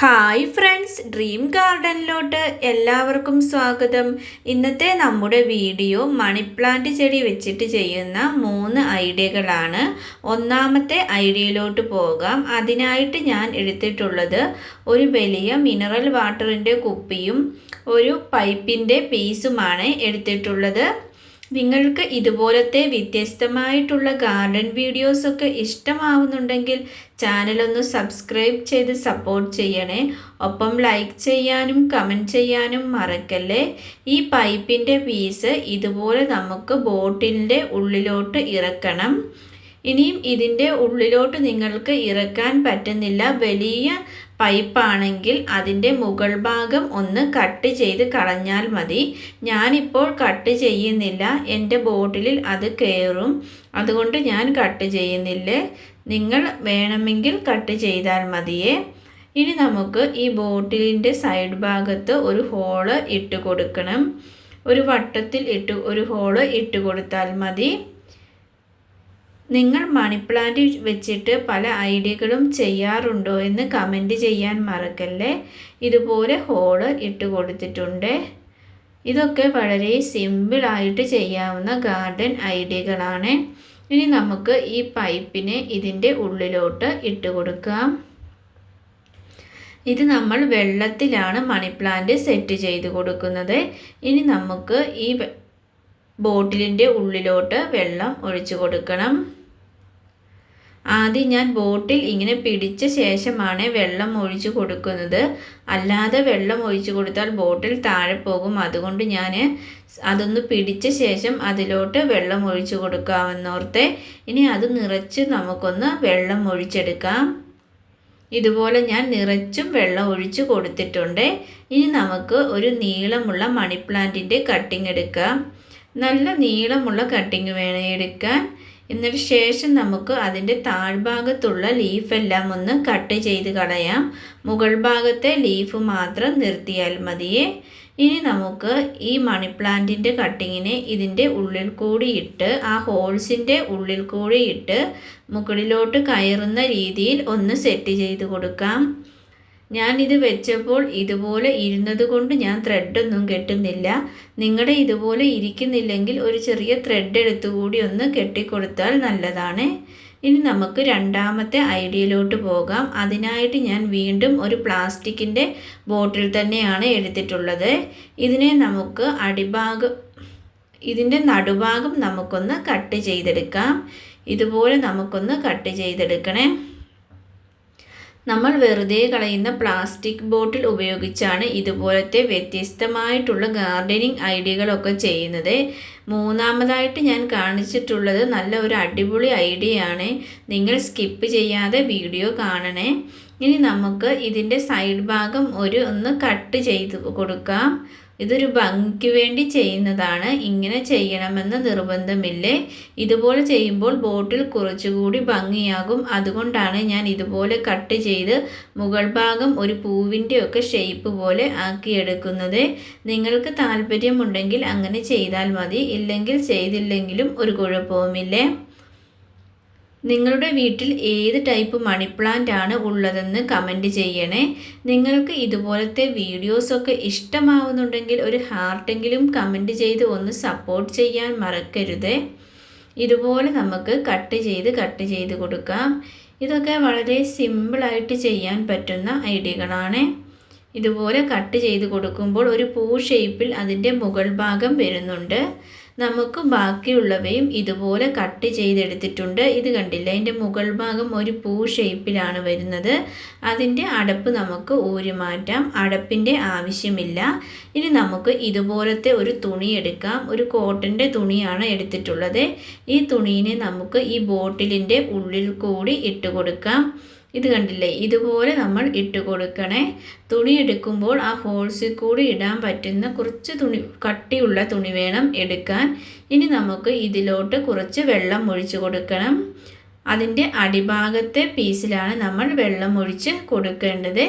Hi friends, dream ഗാർഡനിലോട്ട് എല്ലാവർക്കും സ്വാഗതം. ഇന്നത്തെ നമ്മുടെ വീഡിയോ മണി പ്ലാന്റ് ചെടി വെച്ചിട്ട് ചെയ്യുന്ന 3 ഐഡിയകളാണ്. ഒന്നാമത്തെ ഐഡിയയിലോട്ട് പോകാം. അതിനായിട്ട് ഞാൻ എടുത്തിട്ടുള്ളത് ഒരു വലിയ മിനറൽ വാട്ടറിൻ്റെ കുപ്പിയും ഒരു പൈപ്പിൻ്റെ പീസുമാണ് എടുത്തിട്ടുള്ളത്. നിങ്ങൾക്ക് ഇതുപോലത്തെ വ്യത്യസ്തമായിട്ടുള്ള ഗാർഡൻ വീഡിയോസൊക്കെ ഇഷ്ടമാവുന്നുണ്ടെങ്കിൽ ചാനലൊന്ന് സബ്സ്ക്രൈബ് ചെയ്ത് സപ്പോർട്ട് ചെയ്യണേ. ഒപ്പം ലൈക്ക് ചെയ്യാനും കമൻറ്റ് ചെയ്യാനും മറക്കല്ലേ. ഈ പൈപ്പിൻ്റെ പീസ് ഇതുപോലെ നമുക്ക് ബോട്ടിലിൻ്റെ ഉള്ളിലോട്ട് ഇറക്കണം. ഇനിയും ഇതിൻ്റെ ഉള്ളിലോട്ട് നിങ്ങൾക്ക് ഇറക്കാൻ പറ്റുന്നില്ല, വലിയ പൈപ്പാണെങ്കിൽ അതിൻ്റെ മുകൾ ഭാഗം ഒന്ന് കട്ട് ചെയ്ത് കളഞ്ഞാൽ മതി. ഞാനിപ്പോൾ കട്ട് ചെയ്യുന്നില്ല, എൻ്റെ ബോട്ടിലിൽ അത് കയറും, അതുകൊണ്ട് ഞാൻ കട്ട് ചെയ്യുന്നില്ല. നിങ്ങൾ വേണമെങ്കിൽ കട്ട് ചെയ്താൽ മതിയേ. ഇനി നമുക്ക് ഈ ബോട്ടിലിൻ്റെ സൈഡ് ഭാഗത്ത് ഒരു ഹോള് ഇട്ട് കൊടുക്കണം. ഒരു വട്ടത്തിൽ ഒരു ഹോള് ഇട്ട് കൊടുത്താൽ മതി. നിങ്ങൾ മണി പ്ലാന്റ് വെച്ചിട്ട് പല ഐഡിയകളും ചെയ്യാറുണ്ടോ എന്ന് കമൻറ്റ് ചെയ്യാൻ മറക്കല്ലേ. ഇതുപോലെ ഹോള് ഇട്ട് കൊടുത്തിട്ടുണ്ട്. ഇതൊക്കെ വളരെ സിമ്പിളായിട്ട് ചെയ്യാവുന്ന ഗാർഡൻ ഐഡിയകളാണ്. ഇനി നമുക്ക് ഈ പൈപ്പിനെ ഇതിൻ്റെ ഉള്ളിലോട്ട് ഇട്ട് കൊടുക്കാം. ഇത് നമ്മൾ വെള്ളത്തിലാണ് മണി പ്ലാന്റ് സെറ്റ് ചെയ്ത് കൊടുക്കുന്നത്. ഇനി നമുക്ക് ഈ ബോട്ടിലിൻ്റെ ഉള്ളിലോട്ട് വെള്ളം ഒഴിച്ചു കൊടുക്കണം. ആദ്യം ഞാൻ ബോട്ടിൽ ഇങ്ങനെ പിടിച്ച ശേഷമാണ് വെള്ളം ഒഴിച്ചു കൊടുക്കുന്നത്. അല്ലാതെ വെള്ളം ഒഴിച്ചു കൊടുത്താൽ ബോട്ടിൽ താഴെ പോകും. അതുകൊണ്ട് ഞാൻ അതൊന്ന് പിടിച്ച ശേഷം അതിലോട്ട് വെള്ളം ഒഴിച്ചു കൊടുക്കാമെന്നോർത്തെ. ഇനി അത് നിറച്ച് നമുക്കൊന്ന് വെള്ളം ഒഴിച്ചെടുക്കാം. ഇതുപോലെ ഞാൻ നിറച്ചും വെള്ളം ഒഴിച്ചു കൊടുത്തിട്ടുണ്ട്. ഇനി നമുക്ക് ഒരു നീളമുള്ള മണി പ്ലാന്റിൻ്റെ കട്ടിങ് എടുക്കാം. നല്ല നീളമുള്ള കട്ടിങ് വേണം എടുക്കാൻ. എന്നിട്ട് ശേഷം നമുക്ക് അതിൻ്റെ താഴ്ഭാഗത്തുള്ള ലീഫെല്ലാം ഒന്ന് കട്ട് ചെയ്ത് കളയാം. മുകൾ ഭാഗത്തെ ലീഫ് മാത്രം നിർത്തിയാൽ മതിയേ. ഇനി നമുക്ക് ഈ മണി പ്ലാന്റിൻ്റെ കട്ടിങ്ങിനെ ഇതിൻ്റെ ഉള്ളിൽ കൂടി ഇട്ട് ആ ഹോൾസിൻ്റെ ഉള്ളിൽ കൂടി ഇട്ട് മുകളിലോട്ട് കയറുന്ന രീതിയിൽ ഒന്ന് സെറ്റ് ചെയ്ത് കൊടുക്കാം. ഞാനിത് വെച്ചപ്പോൾ ഇതുപോലെ ഇരുന്നത് കൊണ്ട് ഞാൻ ത്രെഡൊന്നും കെട്ടുന്നില്ല. നിങ്ങളുടെ ഇതുപോലെ ഇരിക്കുന്നില്ലെങ്കിൽ ഒരു ചെറിയ ത്രെഡ് എടുത്തുകൂടി ഒന്ന് കെട്ടിക്കൊടുത്താൽ നല്ലതാണ്. ഇനി നമുക്ക് രണ്ടാമത്തെ ഐഡിയയിലോട്ട് പോകാം. അതിനായിട്ട് ഞാൻ വീണ്ടും ഒരു പ്ലാസ്റ്റിക്കിൻ്റെ ബോട്ടിൽ തന്നെയാണ് എടുത്തിട്ടുള്ളത്. ഇതിനെ നമുക്ക് ഇതിൻ്റെ നടുഭാഗം നമുക്കൊന്ന് കട്ട് ചെയ്തെടുക്കാം. ഇതുപോലെ നമുക്കൊന്ന് കട്ട് ചെയ്തെടുക്കണേ. നമ്മൾ വെറുതെ കളയുന്ന പ്ലാസ്റ്റിക് ബോട്ടിൽ ഉപയോഗിച്ചാണ് ഇതുപോലത്തെ വ്യത്യസ്തമായിട്ടുള്ള ഗാർഡനിങ് ഐഡിയകളൊക്കെ ചെയ്യുന്നത്. മൂന്നാമതായിട്ട് ഞാൻ കാണിച്ചിട്ടുള്ളത് നല്ല ഒരു അടിപൊളി ഐഡിയയാണ്. നിങ്ങൾ സ്കിപ്പ് ചെയ്യാതെ വീഡിയോ കാണണേ. ഇനി നമുക്ക് ഇതിൻ്റെ സൈഡ് ഭാഗം ഒന്ന് കട്ട് ചെയ്ത് കൊടുക്കാം. ഇതൊരു ഭംഗിക്ക് വേണ്ടി ചെയ്യുന്നതാണ്. ഇങ്ങനെ ചെയ്യണമെന്ന് നിർബന്ധമില്ലേ. ഇതുപോലെ ചെയ്യുമ്പോൾ ബോട്ടിൽ കുറച്ചുകൂടി ഭംഗിയാകും. അതുകൊണ്ടാണ് ഞാൻ ഇതുപോലെ കട്ട് ചെയ്ത് മുകൾ ഭാഗം ഒരു പൂവിൻ്റെ ഒക്കെ ഷേപ്പ് പോലെ ആക്കിയെടുക്കുന്നത്. നിങ്ങൾക്ക് താല്പര്യമുണ്ടെങ്കിൽ അങ്ങനെ ചെയ്താൽ മതി, ഇല്ലെങ്കിൽ ചെയ്തില്ലെങ്കിലും ഒരു കുഴപ്പവുമില്ലേ. നിങ്ങളുടെ വീട്ടിൽ ഏത് ടൈപ്പ് മണി പ്ലാന്റ് ആണ് ഉള്ളതെന്ന് കമൻറ്റ് ചെയ്യണേ. നിങ്ങൾക്ക് ഇതുപോലത്തെ വീഡിയോസൊക്കെ ഇഷ്ടമാവുന്നുണ്ടെങ്കിൽ ഒരു ഹാർട്ടെങ്കിലും കമൻറ്റ് ചെയ്ത് ഒന്ന് സപ്പോർട്ട് ചെയ്യാൻ മറക്കരുത്. ഇതുപോലെ നമുക്ക് കട്ട് ചെയ്ത് കൊടുക്കാം. ഇതൊക്കെ വളരെ സിമ്പിളായിട്ട് ചെയ്യാൻ പറ്റുന്ന ഐഡിയകളാണ്. ഇതുപോലെ കട്ട് ചെയ്ത് കൊടുക്കുമ്പോൾ ഒരു പൂ ഷേപ്പിൽ അതിൻ്റെ മുകൾ ഭാഗം വരുന്നുണ്ട്. നമുക്ക് ബാക്കിയുള്ളവയും ഇതുപോലെ കട്ട് ചെയ്തെടുത്തിട്ടുണ്ട്. ഇത് കണ്ടില്ല, അതിൻ്റെ മുകൾ ഭാഗം ഒരു പൂ ഷേപ്പിലാണ് വരുന്നത്. അതിൻ്റെ അടപ്പ് നമുക്ക് ഊരി മാറ്റാം. അടപ്പിൻ്റെ ആവശ്യമില്ല. ഇനി നമുക്ക് ഇതുപോലത്തെ ഒരു തുണി എടുക്കാം. ഒരു കോട്ടൻ്റെ തുണിയാണ് എടുത്തിട്ടുള്ളത്. ഈ തുണീനെ നമുക്ക് ഈ ബോട്ടിലിൻ്റെ ഉള്ളിൽ കൂടി ഇട്ട് കൊടുക്കാം. ഇത് കണ്ടില്ലേ, ഇതുപോലെ നമ്മൾ ഇട്ട് കൊടുക്കണേ. തുണി എടുക്കുമ്പോൾ ആ ഹോൾസിൽ കൂടി ഇടാൻ പറ്റുന്ന കുറച്ച് കട്ടിയുള്ള തുണി വേണം എടുക്കാൻ. ഇനി നമുക്ക് ഇതിലോട്ട് കുറച്ച് വെള്ളം ഒഴിച്ച് കൊടുക്കണം. അതിൻ്റെ അടിഭാഗത്തെ പീസിലാണ് നമ്മൾ വെള്ളം ഒഴിച്ച് കൊടുക്കേണ്ടത്.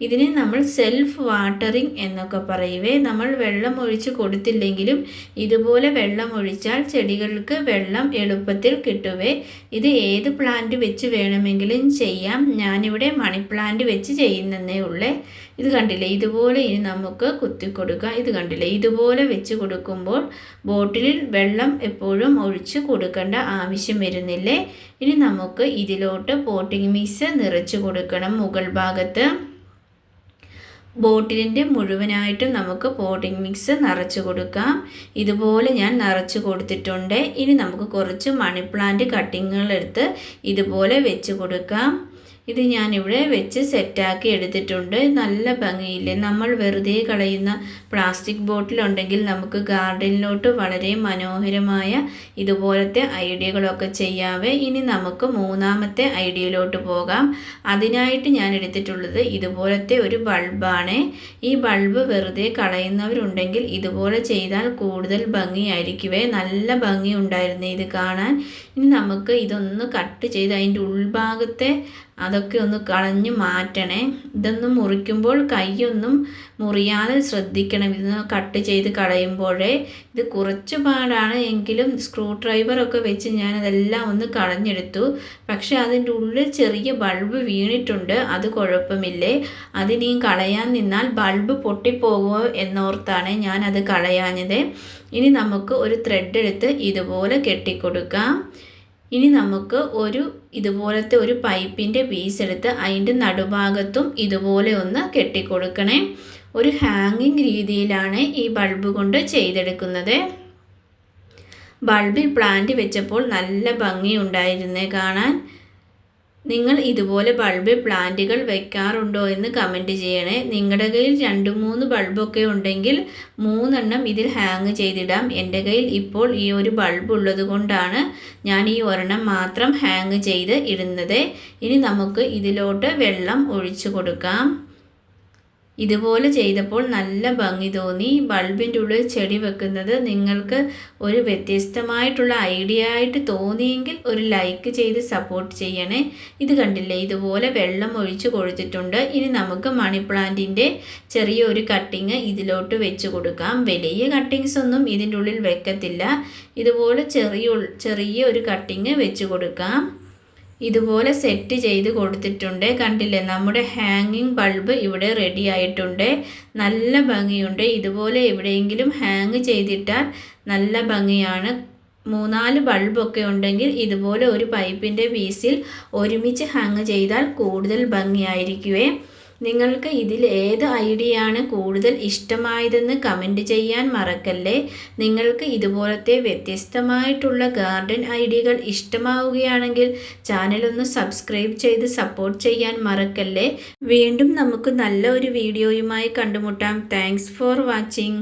ഇതിനെ നമ്മൾ സെൽഫ് വാട്ടറിങ് എന്നൊക്കെ പറയുവേ. നമ്മൾ വെള്ളം ഒഴിച്ച് കൊടുത്തില്ലെങ്കിലും ഇതുപോലെ വെള്ളം ഒഴിച്ചാൽ ചെടികൾക്ക് വെള്ളം എളുപ്പത്തിൽ കിട്ടുവേ. ഇത് ഏത് പ്ലാന്റ് വെച്ച് വേണമെങ്കിലും ചെയ്യാം. ഞാനിവിടെ മണി പ്ലാന്റ് വെച്ച് ചെയ്യുന്നതേ ഉള്ളേ. ഇത് കണ്ടില്ലേ, ഇതുപോലെ ഇനി നമുക്ക് കുത്തി കൊടുക്കാം. ഇത് കണ്ടില്ലേ, ഇതുപോലെ വെച്ച് കൊടുക്കുമ്പോൾ ബോട്ടിലിൽ വെള്ളം എപ്പോഴും ഒഴിച്ച് കൊടുക്കേണ്ട ആവശ്യം വരുന്നില്ലേ. ഇനി നമുക്ക് ഇതിലോട്ട് പോട്ടിംഗ് മിക്സ് നിറച്ച് കൊടുക്കണം. മുകൾ ഭാഗത്ത് ബോട്ടിലിൻ്റെ മുഴുവനായിട്ടും നമുക്ക് പോട്ടിംഗ് മിക്സ് നിറച്ച് കൊടുക്കാം. ഇതുപോലെ ഞാൻ നിറച്ച് കൊടുത്തിട്ടുണ്ട്. ഇനി നമുക്ക് കുറച്ച് മണി പ്ലാന്റ് കട്ടിങ്ങുകളെടുത്ത് ഇതുപോലെ വെച്ച് കൊടുക്കാം. ഇത് ഞാനിവിടെ വെച്ച് സെറ്റാക്കി എടുത്തിട്ടുണ്ട്. നല്ല ഭംഗിയില്ലേ. നമ്മൾ വെറുതെ കളയുന്ന പ്ലാസ്റ്റിക് ബോട്ടിലുണ്ടെങ്കിൽ നമുക്ക് ഗാർഡനിലോട്ട് വളരെ മനോഹരമായ ഇതുപോലത്തെ ഐഡിയകളൊക്കെ ചെയ്യാവേ. ഇനി നമുക്ക് മൂന്നാമത്തെ ഐഡിയയിലോട്ട് പോകാം. അതിനായിട്ട് ഞാൻ എടുത്തിട്ടുള്ളത് ഇതുപോലത്തെ ഒരു ബൾബാണ്. ഈ ബൾബ് വെറുതെ കളയുന്നവരുണ്ടെങ്കിൽ ഇതുപോലെ ചെയ്താൽ കൂടുതൽ ഭംഗിയായിരിക്കുവേ. നല്ല ഭംഗി ഉണ്ടായിരുന്നു ഇത് കാണാൻ. ഇനി നമുക്ക് ഇതൊന്ന് കട്ട് ചെയ്ത് അതിൻ്റെ ഉൾഭാഗത്തെ അതൊക്കെ ഒന്ന് കളഞ്ഞ് മാറ്റണേ. ഇതൊന്നും മുറിക്കുമ്പോൾ കൈയൊന്നും മുറിയാതെ ശ്രദ്ധിക്കണം. ഇത് കട്ട് ചെയ്ത് കളയുമ്പോഴേ ഇത് കുറച്ച് പാടാണ്. എങ്കിലും സ്ക്രൂ ഡ്രൈവറൊക്കെ വെച്ച് ഞാനതെല്ലാം ഒന്ന് കളഞ്ഞെടുത്തു. പക്ഷെ അതിൻ്റെ ഉള്ളിൽ ചെറിയ ബൾബ് വീണിട്ടുണ്ട്. അത് കുഴപ്പമില്ലേ. അതിനെയും കളയാൻ നിന്നാൽ ബൾബ് പൊട്ടിപ്പോകുമോ എന്നോർത്താണ് ഞാനത് കളയാഞ്ഞത്. ഇനി നമുക്ക് ഒരു ത്രെഡ് എടുത്ത് ഇതുപോലെ കെട്ടിക്കൊടുക്കാം. ഇനി നമുക്ക് ഇതുപോലത്തെ ഒരു പൈപ്പിൻ്റെ പീസ് എടുത്ത് അതിൻ്റെ നടുഭാഗത്തും ഇതുപോലെ ഒന്ന് കെട്ടിക്കൊടുക്കണേ. ഒരു ഹാങ്ങിങ് രീതിയിലാണ് ഈ ബൾബ് കൊണ്ട് ചെയ്തെടുക്കുന്നത്. ബൾബിൽ പ്ലാന്റ് വെച്ചപ്പോൾ നല്ല ഭംഗിയുണ്ടായിരുന്നേ കാണാൻ. നിങ്ങൾ ഇതുപോലെ ബൾബിൽ പ്ലാന്റുകൾ വെക്കാറുണ്ടോ എന്ന് കമൻറ്റ് ചെയ്യണേ. നിങ്ങളുടെ കയ്യിൽ 2-3 ബൾബൊക്കെ ഉണ്ടെങ്കിൽ 3 എണ്ണം ഇതിൽ ഹാങ് ചെയ്തിടാം. എൻ്റെ കയ്യിൽ ഇപ്പോൾ ഈ ഒരു ബൾബ് ഉള്ളത് കൊണ്ടാണ് ഞാൻ ഈ ഒരെണ്ണം മാത്രം ഹാങ് ചെയ്ത് ഇടുന്നത്. ഇനി നമുക്ക് ഇതിലോട്ട് വെള്ളം ഒഴിച്ചു കൊടുക്കാം. ഇതുപോലെ ചെയ്തപ്പോൾ നല്ല ഭംഗി തോന്നി. ബൾബിൻ്റെ ഉള്ളിൽ ചെടി വെക്കുന്നത് നിങ്ങൾക്ക് ഒരു വ്യത്യസ്തമായിട്ടുള്ള ഐഡിയ ആയിട്ട് തോന്നിയെങ്കിൽ ഒരു ലൈക്ക് ചെയ്ത് സപ്പോർട്ട് ചെയ്യണേ. ഇത് കണ്ടില്ലേ, ഇതുപോലെ വെള്ളം ഒഴിച്ച് കൊടുത്തിട്ടുണ്ട്. ഇനി നമുക്ക് മണി പ്ലാന്റിൻ്റെ ചെറിയൊരു കട്ടിങ് ഇതിലോട്ട് വെച്ച് കൊടുക്കാം. വലിയ കട്ടിങ്സ് ഒന്നും ഇതിൻ്റെ ഉള്ളിൽ വെക്കത്തില്ല. ഇതുപോലെ ചെറിയ ഒരു കട്ടിങ് വെച്ച് കൊടുക്കാം. ഇതുപോലെ സെറ്റ് ചെയ്ത് കൊടുത്തിട്ടുണ്ട്. കണ്ടില്ലേ, നമ്മുടെ ഹാങ്ങിങ് ബൾബ് ഇവിടെ റെഡി ആയിട്ടുണ്ട്. നല്ല ഭംഗിയുണ്ട്. ഇതുപോലെ എവിടെയെങ്കിലും ഹാങ് ചെയ്തിട്ടാൽ നല്ല ഭംഗിയാണ്. 3-4 ബൾബൊക്കെ ഉണ്ടെങ്കിൽ ഇതുപോലെ ഒരു പൈപ്പിൻ്റെ പീസിൽ ഒരുമിച്ച് ഹാങ് ചെയ്താൽ കൂടുതൽ ഭംഗിയായിരിക്കുവേ. നിങ്ങൾക്ക് ഇതിൽ ഏത് ഐഡിയ ആണ് കൂടുതൽ ഇഷ്ടമായതെന്ന് കമൻറ്റ് ചെയ്യാൻ മറക്കല്ലേ. നിങ്ങൾക്ക് ഇതുപോലത്തെ വ്യത്യസ്തമായിട്ടുള്ള ഗാർഡൻ ഐഡിയകൾ ഇഷ്ടമാവുകയാണെങ്കിൽ ചാനലൊന്ന് സബ്സ്ക്രൈബ് ചെയ്ത് സപ്പോർട്ട് ചെയ്യാൻ മറക്കല്ലേ. വീണ്ടും നമുക്ക് നല്ല ഒരു വീഡിയോയുമായി കണ്ടുമുട്ടാം. Thanks for watching.